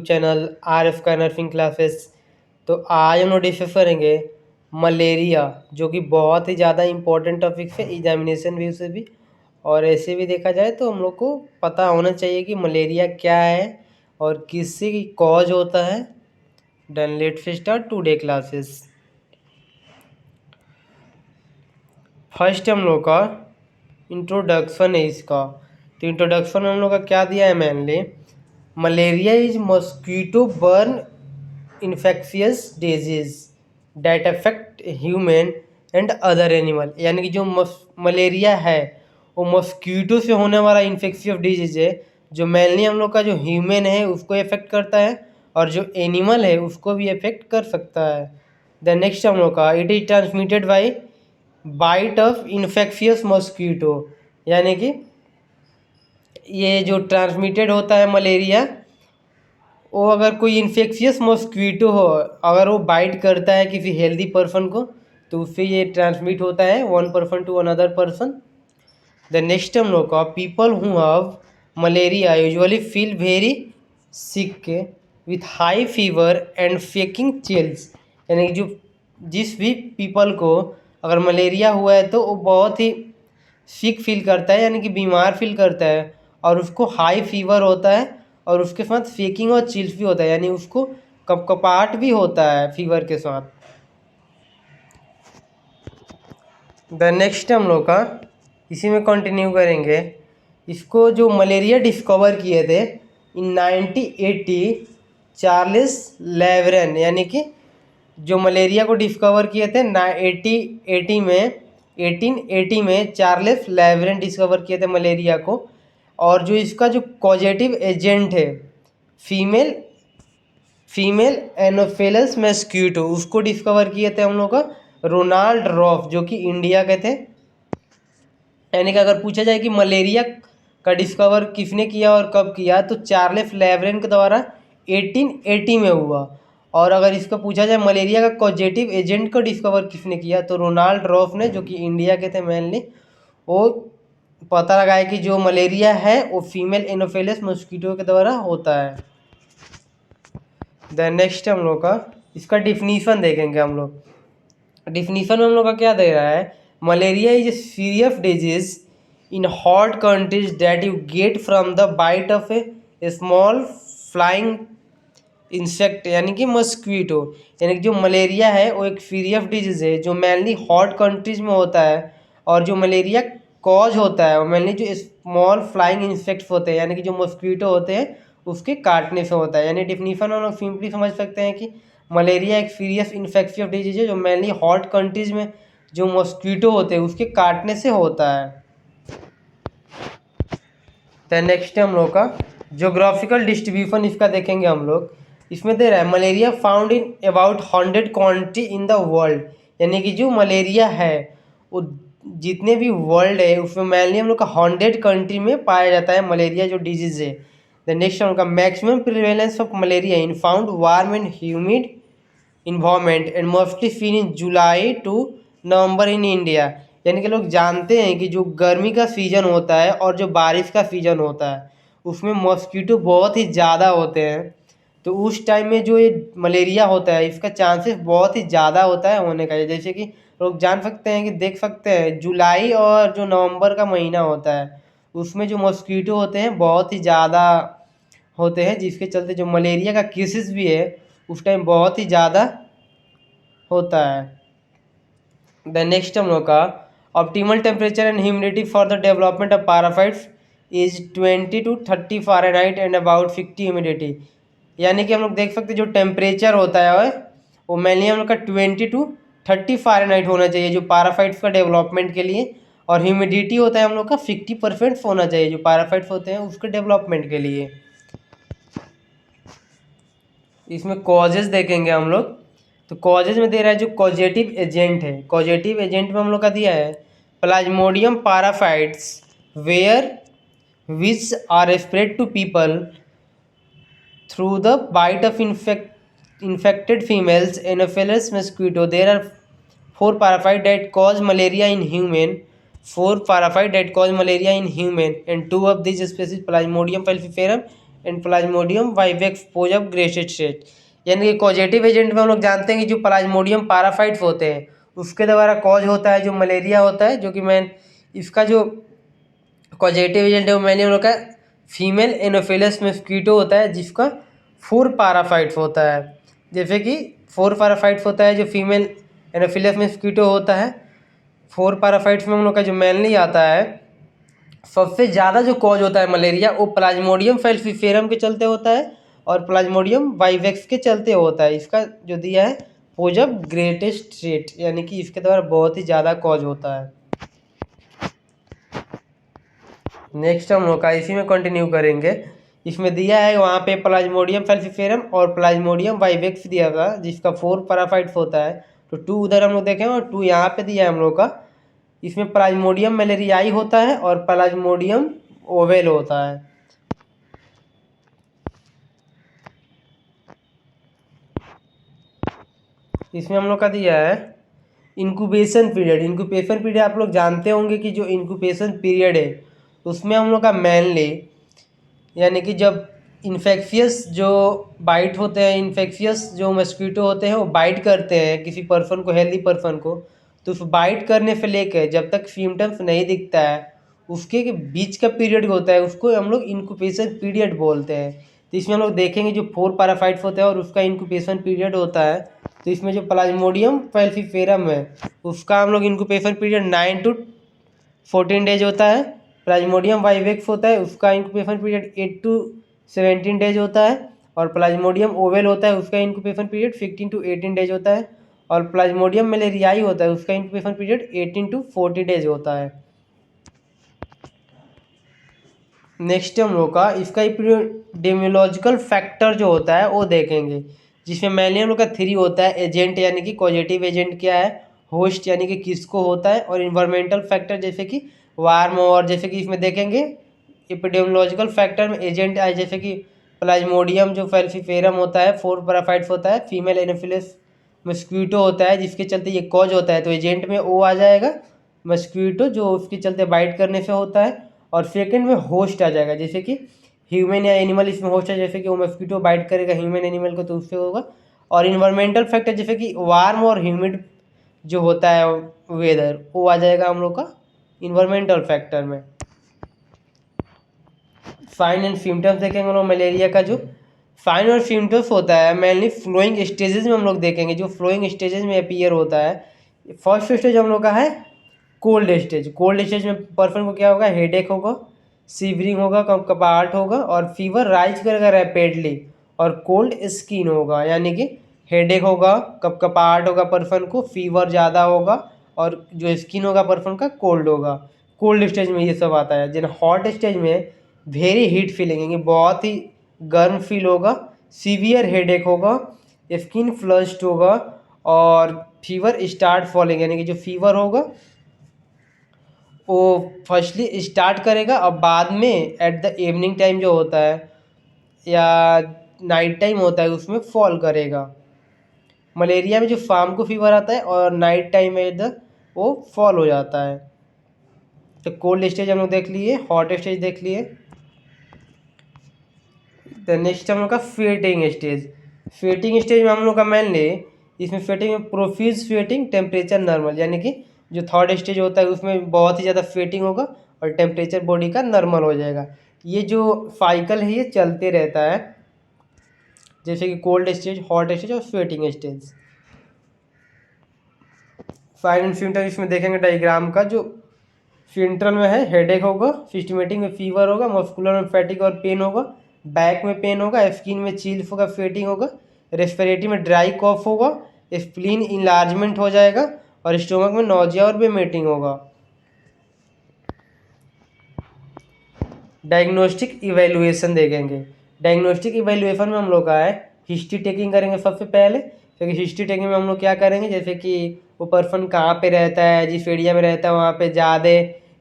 YouTube channel RF का nursing classes. तो आज हम लोग डिस्कस करेंगे मलेरिया, जो कि बहुत ही ज़्यादा इम्पोर्टेंट टॉपिक है एग्जामिनेशन व्यू से भी, और ऐसे भी देखा जाए तो हम लोग को पता होना चाहिए कि मलेरिया क्या है और किससे कॉज होता है। Done, let's start today classes. First हम लोग का इंट्रोडक्शन है इसका। तो इंट्रोडक्शन में हम लोग का क्या दिया है mainly, malaria is mosquito burn infectious disease that affect human and other animal. यानी कि जो मलेरिया है वो मॉस्किटो से होने वाला इन्फेक्शियस डिजीज है, जो मेनली हम लोग का जो ह्यूमन है उसको इफेक्ट करता है और जो एनिमल है उसको भी इफेक्ट कर सकता है। द नेक्स्ट हम लोग का, it is transmitted by bite of infectious mosquito. यानी कि ये जो ट्रांसमिटेड होता है मलेरिया, वो अगर कोई इन्फेक्शियस मॉस्किटो हो, अगर वो बाइट करता है किसी हेल्दी पर्सन को, तो उससे ये ट्रांसमिट होता है one person to another person. The next हम लोग का, people who have malaria usually feel very sick with high fever and shaking chills. यानी कि जो जिस भी पीपल को अगर मलेरिया हुआ है तो वो बहुत ही सिक फील करता है, यानी कि बीमार फील करता है, और उसको हाई फीवर होता है और उसके साथ फेकिंग और चिल्स भी होता है, यानी उसको कपकपाहट भी होता है फीवर के साथ। द नेक्स्ट हम लोग का इसी में कंटिन्यू करेंगे। इसको जो मलेरिया डिस्कवर किए थे इन 1980 चार्ल्स लेवरेन, यानी कि जो मलेरिया को डिस्कवर किए थे 1880 में चार्ल्स लेवरेन डिस्कवर किए थे मलेरिया को। और जो इसका जो कॉजेटिव एजेंट है फीमेल एनोफिलस मस्कीटो, उसको डिस्कवर किए थे हम लोग का रोनाल्ड रॉफ, जो कि इंडिया के थे। यानी कि अगर पूछा जाए कि मलेरिया का डिस्कवर किसने किया और कब किया, तो चार्ल्स लेवरेन के द्वारा 1880 में हुआ। और अगर इसको पूछा जाए मलेरिया का कॉजेटिव एजेंट को डिस्कवर किसने किया, तो रोनाल्ड रॉफ ने, जो कि इंडिया के थे मेनली। वो पता लगाया कि जो मलेरिया है वो फीमेल एनोफिलस मस्कीटो के द्वारा होता है। द नेक्स्ट हम लोग का इसका डिफिनीशन देखेंगे हम लोग। डिफिनीशन में हम लोग का क्या दे रहा है, malaria is a serious disease in hot countries that you get from the bite of a small flying insect, यानी कि मस्क्वीटो। यानी कि जो मलेरिया है वो एक सीरियस डिजीज है जो मेनली हॉट कंट्रीज में होता है, और जो मलेरिया कॉज होता है वो मेनली जो स्मॉल फ्लाइंग इंसेक्ट्स होते हैं, यानी कि जो मस्क्वीटो होते हैं उसके काटने से होता है। यानी डिफिनीशन हम लोग सिंपली समझ सकते हैं कि मलेरिया एक सीरियस इन्फेक्शियस डिजीज है जो मेनली हॉट कंट्रीज में जो मॉस्किटो होते हैं उसके काटने से होता है। तो नेक्स्ट हम लोग का ज्योग्राफिकल डिस्ट्रीब्यूशन इसका देखेंगे हम लोग। इसमें दे रहा है malaria found in about 100 country in the world. यानी कि जो मलेरिया है वो जितने भी वर्ल्ड है उसमें मेनली हम लोग का 100 कंट्री में पाया जाता है मलेरिया जो डिजीज है। द नेक्स्ट उनका maximum prevalence of malaria in found warm and humid environment and mostly seen in July to November in India. यानी कि लोग जानते हैं कि जो गर्मी का सीज़न होता है और जो बारिश का सीज़न होता है उसमें मॉस्किटो बहुत ही ज़्यादा होते हैं। तो उस टाइम में जो ये मलेरिया होता है इसका चांसेस बहुत ही ज़्यादा होता है होने का। जैसे कि लोग जान सकते हैं कि देख सकते हैं जुलाई और जो नवंबर का महीना होता है उसमें जो मॉस्किटो होते हैं बहुत ही ज़्यादा होते हैं, जिसके चलते जो मलेरिया का केसेस भी है उस टाइम बहुत ही ज़्यादा होता है। द नेक्स्ट हम लोग का optimal temperature and humidity for the development of parasites is 20 to 30 Fahrenheit and about 50 humidity. यानी कि हम लोग देख सकते हैं जो टेम्परेचर होता है वो मेनली हम लोग का 20 to 30 फ़ारेनहाइट होना चाहिए जो पाराफाइट्स का डेवलपमेंट के लिए, और ह्यूमिडिटी होता है हम लोग का 50% होना चाहिए जो पाराफाइट्स होते हैं उसके डेवलपमेंट के लिए। इसमें कॉजेज देखेंगे हम लोग। तो कॉजेज में दे रहा है जो कॉजेटिव एजेंट है, कॉजेटिव एजेंट में हम लोग का दिया है plasmodium parasites where which are spread to people through the bite of infected females Anopheles mosquito. There are 4 parasite that cause malaria in human, 4 parasite that cause malaria in human, and 2 of these species Plasmodium falciparum and plasmodium vivax pose of greatest स्टेट। यानी कि causative agent में हम लोग जानते हैं कि जो प्लाज्मोडियम पाराफाइट्स होते हैं उसके द्वारा कॉज होता है जो मलेरिया होता है, जो कि मैं इसका जो कॉजेटिव एजेंट है वो मैंने हम लोग का फीमेल एनोफिलस मस्कीटो होता है जिसका 4 पाराफाइट्स होता है। जैसे कि 4 पाराफाइट्स होता है जो फीमेल एनोफिलस मस्कीटो होता है। 4 पाराफाइट्स में हम लोग का जो मेनली आता है, सबसे ज़्यादा जो कॉज होता है मलेरिया वो प्लाज्मोडियम फैल्सीफेरम के चलते होता है और प्लाज्मोडियम वाइवेक्स के चलते होता है। इसका जो दिया है पोज ऑफ ग्रेटेस्ट रेट, यानी कि इसके द्वारा बहुत ही ज़्यादा कॉज होता है। नेक्स्ट हम लोग का इसी में कंटिन्यू करेंगे। इसमें दिया है वहाँ पे प्लाज्मोडियम फैल्सीफेरम और प्लाज्मोडियम वाइवेक्स दिया था जिसका 4 पैराफाइट्स होता है। तो 2 उधर हम लोग देखें और 2 यहाँ पे दिया है हम लोग का। इसमें प्लाज्मोडियम मलेरियाई होता है और प्लाज्मोडियम ओवेल होता है। इसमें हम लोग का दिया है इंक्यूबेशन पीरियड। इंक्यूबेशन पीरियड आप लोग जानते होंगे कि जो इंक्यूबेशन पीरियड है उसमें हम लोग का मेनली यानी कि जब इन्फेक्शियस जो बाइट होते हैं, इन्फेक्शियस जो मस्कीटो होते हैं वो बाइट करते हैं किसी पर्सन को, हेल्दी पर्सन को, तो उस बाइट करने से लेकर जब तक सिम्टम्स नहीं दिखता है उसके बीच का पीरियड होता है उसको हम लोग इंक्यूबेशन पीरियड बोलते हैं। तो इसमें हम लोग देखेंगे जो 4 पैराफाइट्स होते हैं और उसका इंक्यूबेशन पीरियड होता है। तो इसमें जो प्लाज्मोडियम फैल्सीफेरम है उसका हम लोग इंक्यूबेशन पीरियड 9 to 14 डेज होता है। प्लाज्मोडियम वाइवेक्स होता है उसका इंक्यूबेशन पीरियड 8 to 17 डेज होता है और प्लाज्मोडियम ओवेल होता है उसका इंक्यूबेशन पीरियड 15 to 18 डेज होता है और प्लाज्मोडियम मलेरियाई होता है उसका इंक्यूबेशन पीरियड 18 to 40 डेज होता है। नेक्स्ट हम लोग का इसका एपिडेमियोलॉजिकल फैक्टर जो होता है वो देखेंगे, जिसमें मेनली हम लोग का 3 होता है। एजेंट यानी कि पॉजिटिव एजेंट क्या है, होस्ट यानी कि किसको होता है, और इन्वायरमेंटल फैक्टर जैसे कि वार्म, और जैसे कि इसमें देखेंगे एपिडेमियोलॉजिकल फैक्टर में एजेंट आए जैसे कि प्लाज्मोडियम जो फैल्सीफेरम होता है 4 पैराफाइट्स होता है, फीमेल एनोफिलस मस्क्यूटो होता है जिसके चलते ये कॉज होता है, तो एजेंट में ओ आ जाएगा मस्क्यूटो जो उसके चलते बाइट करने से होता है, और सेकंड में होस्ट आ जाएगा जैसे कि ह्यूमन या एनिमल इसमें होस्ट है, जैसे कि वो मस्क्यूटो बाइट करेगा ह्यूमन एनिमल को तो उससे होगा। और इन्वायरमेंटल फैक्टर जैसे कि वार्म और ह्यूमिड जो होता है वेदर, वो आ जाएगा हम लोग का इन्वायरमेंटल फैक्टर में। साइन एंड सिम्टम्स देखेंगे हम लोग मलेरिया का। जो साइन और सिम्टम्स होता है मेनली फ्लोइंग स्टेजेस में हम लोग देखेंगे, जो फ्लोइंग स्टेजेस में अपीयर होता है। फर्स्ट स्टेज हम लोग का है कोल्ड स्टेज। कोल्ड स्टेज में पर्सन को क्या होगा, हेडेक होगा, सीवरिंग होगा, कपकपाहट होगा और फीवर राइज करेगा रैपिडली, और कोल्ड स्किन होगा यानी कि हेडेक होगा, कपकपाहट होगा पर्सन को, फीवर ज़्यादा होगा और जो स्किन होगा पर्सन का कोल्ड होगा। कोल्ड स्टेज में ये सब आता है। जिन हॉट स्टेज में वेरी हीट फीलिंग है, बहुत ही गर्म फील होगा, सीवियर हेडेक होगा, स्किन फ्लश्ड होगा और फीवर स्टार्ट फॉलिंग यानी कि जो फीवर होगा वो फर्स्टली स्टार्ट करेगा और बाद में एट द इवनिंग टाइम जो होता है या नाइट टाइम होता है उसमें फॉल करेगा। मलेरिया में जो शाम को फीवर आता है और नाइट टाइम में वो फॉल हो जाता है। तो कोल्ड स्टेज हम लोग देख लिए, हॉट स्टेज देख लिए। तो नेक्स्ट हम लोग का स्वेटिंग स्टेज। स्वेटिंग स्टेज में हम लोग का मेनली इसमें स्वेटिंग में प्रोफ्यूज स्वेटिंग, टेम्परेचर नॉर्मल, यानी कि जो थर्ड स्टेज होता है उसमें बहुत ही ज़्यादा स्वेटिंग होगा और टेम्परेचर बॉडी का नॉर्मल हो जाएगा। ये जो साइकिल है ये चलते रहता है, जैसे कि कोल्ड स्टेज, हॉट स्टेज और sweating stage. Sign and symptom इसमें देखेंगे डायग्राम का। जो सेंट्रल में है हेडेक होगा, सिस्टमेटिक में फीवर होगा, मस्कुलर में फैटिक और पेन होगा, बैक में पेन होगा, स्किन में चिल्स होगा, स्वेटिंग होगा, रेस्पिरेटरी में ड्राई कॉफ होगा, स्प्लीन इनलार्जमेंट हो जाएगा और स्टोमक में नोजिया और वेमिटिंग होगा। डायग्नोस्टिक इवेल्युएशन देखेंगे। डायग्नोस्टिक इवेल्युएशन में हम लोग का है हिस्ट्री टेकिंग करेंगे सबसे पहले, क्योंकि हिस्ट्री टेकिंग में हम लोग क्या करेंगे, जैसे कि वो पर्सन कहाँ पे रहता है, जिस एरिया में रहता है वहाँ पे ज़्यादा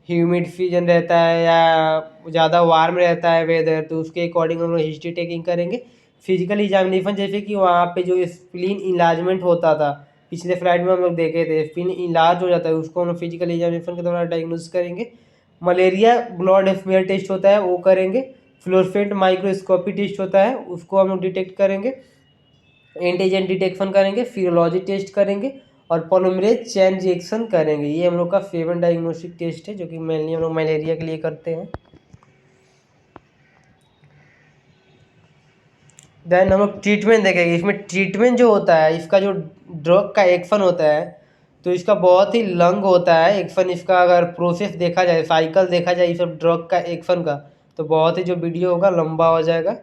ह्यूमिड सीजन रहता है या ज़्यादा वार्म रहता है वेदर, तो उसके अकॉर्डिंग हम लोग हिस्ट्री टेकिंग करेंगे। फिजिकल एग्जामिनेशन जैसे कि वहाँ पे जो स्प्लीन इनलार्जमेंट होता था, पिछले स्लाइड में हम लोग देखे थे, स्प्लीन इनलार्ज हो जाता है, उसको हम लोग फिजिकल एग्जामिनेशन के द्वारा डायग्नोज करेंगे। मलेरिया ब्लड स्मेयर टेस्ट होता है वो करेंगे। फ्लोरोसेंट माइक्रोस्कोपी टेस्ट होता है, उसको हम लोग डिटेक्ट करेंगे, एंटीजन डिटेक्शन करेंगे, सीरोलॉजी टेस्ट करेंगे और पॉलीमरेज चेन रिएक्शन करेंगे। ये हम लोग का 7 डायग्नोस्टिक टेस्ट है जो कि मेनली हम लोग मलेरिया के लिए करते हैं। देन हम लोग ट्रीटमेंट देखेंगे। इसमें ट्रीटमेंट जो होता है, इसका जो ड्रग का एक्शन होता है तो इसका बहुत ही लंग होता है एक्शन। इसका अगर प्रोसेस देखा जाए, साइकिल देखा जाए इस सब ड्रग का एक्शन का, तो बहुत ही जो वीडियो होगा लंबा हो जाएगा।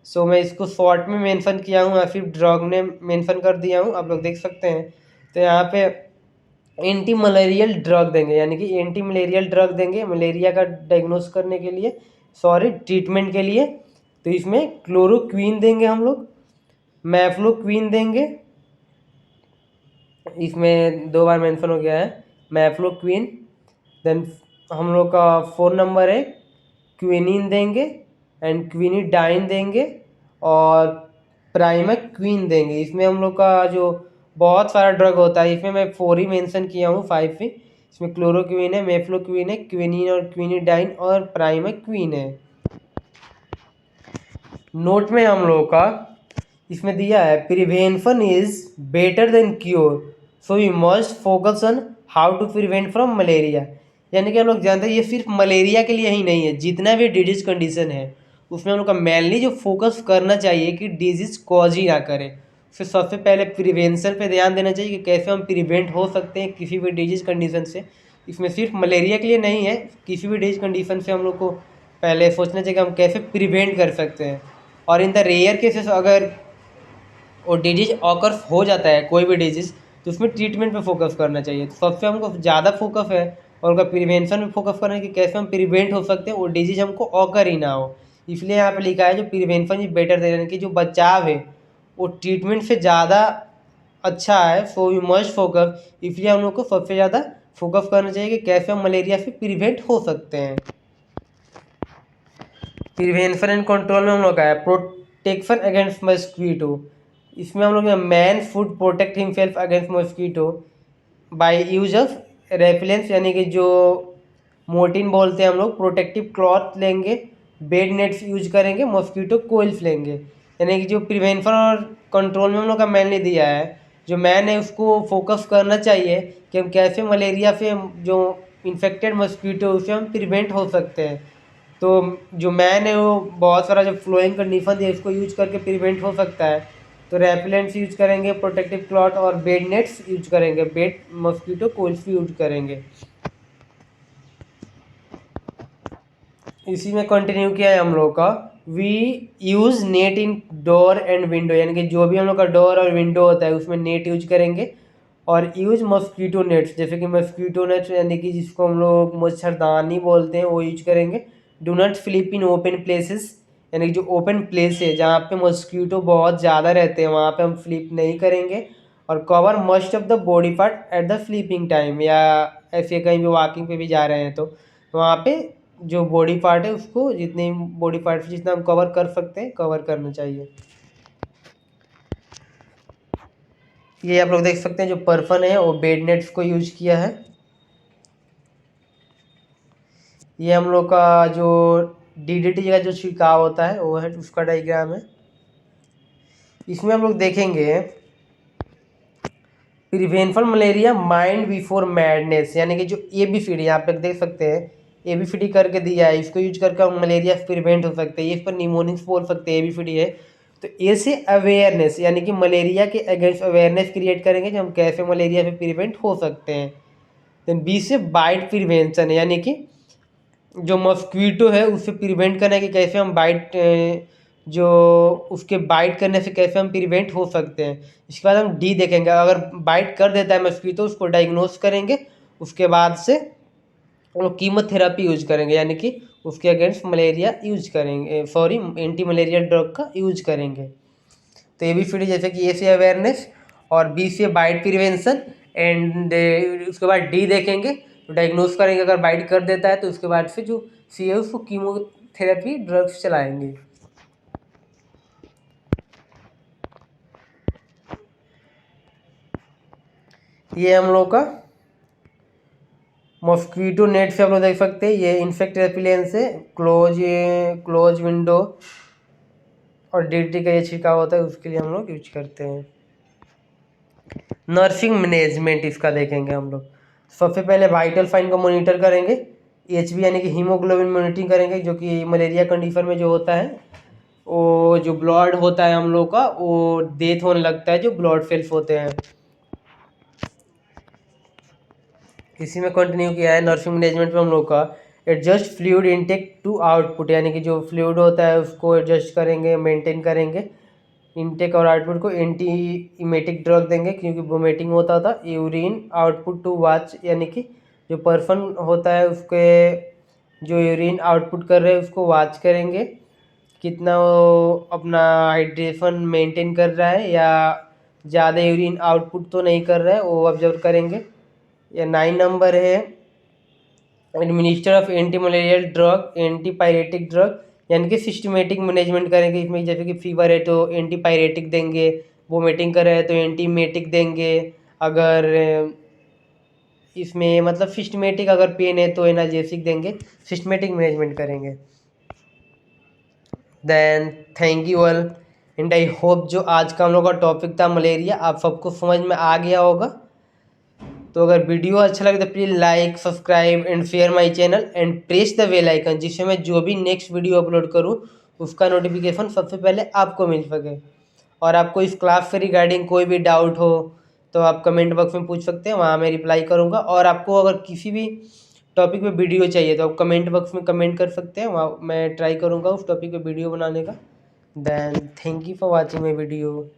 सो मैं इसको शॉर्ट में मेंशन किया हूँ या फिर ड्रग ने मेंशन कर दिया हूँ, आप लोग देख सकते हैं। तो यहाँ पे एंटी मलेरियल ड्रग देंगे, यानी कि एंटी मलेरियल ड्रग देंगे मलेरिया का डायग्नोस करने के लिए, सॉरी ट्रीटमेंट के लिए। तो इसमें क्लोरोक्वीन देंगे हम लोग, मैफ्लोक्वीन देंगे, इसमें 2 बार मेंशन हो गया है मैफ्लोक्वीन। देन हम लोग का 4 नंबर है क्विनिन देंगे एंड क्विनिडाइन देंगे और प्राइमेक्विन देंगे। इसमें हम लोग का जो बहुत सारा ड्रग होता है, इसमें मैं 4 ही मेंशन किया हूँ, 5 ही। इसमें क्लोरोक्विन है, मेफ्लोक्विन है, क्विनिन और क्विनिडाइन और प्राइमेक्विन है। नोट में हम लोग का इसमें दिया है prevention is better than cure, so you must focus on how to prevent from malaria. यानी कि हम लोग जानते हैं ये सिर्फ मलेरिया के लिए ही नहीं है, जितना भी डिजीज कंडीशन है उसमें हम लोग का मेनली जो फोकस करना चाहिए कि डिजीज कॉज ही ना करे। फिर सबसे पहले प्रिवेंशन पे ध्यान देना चाहिए कि कैसे हम प्रिवेंट हो सकते हैं किसी भी डिजीज कंडीशन से। इसमें सिर्फ मलेरिया के लिए नहीं है, किसी भी डिजीज कंडीशन से हम लोग को पहले सोचना चाहिए कि हम कैसे प्रिवेंट कर सकते हैं। और इन द रेयर केसेस अगर वो डिजीज ऑकर हो जाता है कोई भी डिजीज, तो उसमें ट्रीटमेंट पे फोकस करना चाहिए। तो सबसे हमको ज़्यादा फोकस है और उनका प्रिवेंशन में फोकस करना है कि कैसे हम प्रिवेंट हो सकते हैं वो डिजीज हमको ऑकर ही ना हो। इसलिए यहाँ पे लिखा है जो प्रिवेंशन इज बेटर देन, यानी कि जो बचाव है वो ट्रीटमेंट से ज़्यादा अच्छा है। सो यू मस्ट फोकस, इसलिए हम लोग को सबसे ज़्यादा फोकस करना चाहिए कि कैसे हम मलेरिया से प्रिवेंट हो सकते हैं। प्रिवेंशन एंड कंट्रोल में हम लोग का है प्रोटेक्शन अगेंस्ट मस्कीटो। इसमें हम लोग man should protect himself against mosquito by use of repellents, यानी कि जो मोर्टिन बोलते हैं हम लोग, प्रोटेक्टिव क्लॉथ लेंगे, बेड नेट्स यूज करेंगे, मॉस्किटो कोइल्स लेंगे। यानी कि जो प्रिवेंशन और कंट्रोल में हम लोग का मैनली दिया है, जो मैन है उसको फोकस करना चाहिए कि हम कैसे मलेरिया से जो इन्फेक्टेड मस्कीटो उससे हम प्रिवेंट हो सकते हैं। तो जो मैन है वो बहुत सारा जो फ्लोइंग कंडीशन है इसको यूज करके प्रिवेंट हो सकता है। तो रेपेलेंट्स यूज करेंगे, प्रोटेक्टिव क्लॉथ और बेड नेट्स यूज करेंगे, बेड मॉस्किटो कोइल्स भी यूज करेंगे। इसी में कंटिन्यू किया है हम लोग का we use net in door and window, यानी कि जो भी हम लोग का डोर और विंडो होता है उसमें नेट यूज करेंगे। और यूज मॉस्किटो नेट्स, जैसे कि मॉस्किटो नेट्स यानी कि जिसको हम लोग मच्छरदानी बोलते हैं वो यूज करेंगे। Do not sleep in open places, यानी कि जो ओपन प्लेस है जहाँ पे मॉस्किटो बहुत ज़्यादा रहते हैं वहाँ पे हम स्लीप नहीं करेंगे। और cover must of the body part at the sleeping time, या ऐसे कहीं भी वॉकिंग पे भी जा रहे हैं तो वहाँ पे जो बॉडी पार्ट है उसको जितने बॉडी पार्ट जितना हम कवर कर सकते हैं कवर करना चाहिए। ये आप लोग देख सकते हैं जो पर्पन है वो बेड नेट्स को यूज किया है। ये हम लोग का जो डीडीटी का जो छिड़काव होता है वो है, उसका डायग्राम है। इसमें हम लोग देखेंगे prevention malaria mind before madness, यानी कि जो ABCD यहाँ पे देख सकते हैं ABCD करके दिया है, इसको यूज करके हम मलेरिया से प्रिवेंट हो सकते हैं। ये इस पर निमोनिक्स बोल सकते हैं, ABCD है। तो ए से अवेयरनेस, यानी कि मलेरिया के अगेंस्ट अवेयरनेस क्रिएट करेंगे कि हम कैसे मलेरिया से प्रिवेंट हो सकते हैं। देन बी से बाइट प्रिवेंशन है, यानी कि जो मस्क्वीटो है उससे प्रिवेंट करना है कि कैसे हम बाइट जो उसके बाइट करने से कैसे हम प्रिवेंट हो सकते हैं। इसके बाद हम डी देखेंगे, अगर बाइट कर देता है मस्क्वीटो उसको डायग्नोस करेंगे, उसके बाद से हम लोग कीमोथेरेपी यूज करेंगे, यानी कि उसके अगेंस्ट मलेरिया यूज करेंगे, सॉरी एंटी मलेरिया ड्रग का यूज करेंगे। तो ABCD जैसे कि ए से अवेयरनेस और बी से बाइट प्रिवेंशन एंड उसके बाद डी देखेंगे तो डायग्नोस करेंगे, अगर बाइट कर देता है तो उसके बाद से जो सी है उसको कीमोथेरेपी ड्रग्स चलाएंगे। ये हम लोग का मॉस्क्वीटो नेट से आप लोग देख सकते हैं, ये इन्फेक्ट रेपिलेंट से क्लोज विंडो और डीडीटी का ये छिड़काव होता है, उसके लिए हम लोग यूज करते हैं। नर्सिंग मैनेजमेंट इसका देखेंगे हम लोग। सबसे पहले वाइटल साइन को मॉनिटर करेंगे, एचबी यानी कि हीमोग्लोबिन मॉनिटरिंग करेंगे, जो कि मलेरिया कंडीशन में जो होता है वो जो ब्लड होता है हम लोग का वो डेथ होने लगता है, जो ब्लड सेल्स होते हैं। इसी में कंटिन्यू किया है नर्सिंग मैनेजमेंट में हम लोग का adjust fluid intake to output, यानी कि जो फ्लूइड होता है उसको एडजस्ट करेंगे, मेंटेन करेंगे इनटेक और आउटपुट को। एंटी इमेटिक ड्रग देंगे क्योंकि वोमिटिंग होता था। यूरिन आउटपुट टू वॉच, यानी कि जो पर्सन होता है उसके जो यूरिन आउटपुट कर रहे हैं उसको वॉच करेंगे, कितना वो अपना हाइड्रेशन मेंटेन कर रहा है या ज़्यादा यूरिन आउटपुट तो नहीं कर रहा है, वो ऑब्जर्व करेंगे। या 9 नंबर है administer of anti malarial drug, anti pyretic drug, यानी कि सिस्टमेटिक मैनेजमेंट करेंगे इसमें। जैसे कि फीवर है तो एंटी पायरेटिक देंगे, वोमिटिंग कर रहे हैं तो एंटीमेटिक देंगे, अगर इसमें मतलब सिस्टमेटिक अगर पेन है तो एनाल्जेसिक देंगे, सिस्टमेटिक मैनेजमेंट करेंगे। Then thank you all and I hope जो आज का हम लोग का टॉपिक था मलेरिया आप सबको समझ में आ गया होगा। तो अगर वीडियो अच्छा लगे तो please like subscribe and share my channel and press the bell icon, जिससे मैं जो भी नेक्स्ट वीडियो अपलोड करूँ उसका नोटिफिकेशन सबसे पहले आपको मिल सके। और आपको इस क्लास से रिगार्डिंग कोई भी डाउट हो तो आप कमेंट बॉक्स में पूछ सकते हैं, वहाँ मैं रिप्लाई करूँगा। और आपको अगर किसी भी टॉपिक पे वीडियो चाहिए तो आप कमेंट बॉक्स में कमेंट कर सकते हैं, वहाँ मैं ट्राई करूँगा उस टॉपिक पे वीडियो बनाने का। Then thank you for watching my video.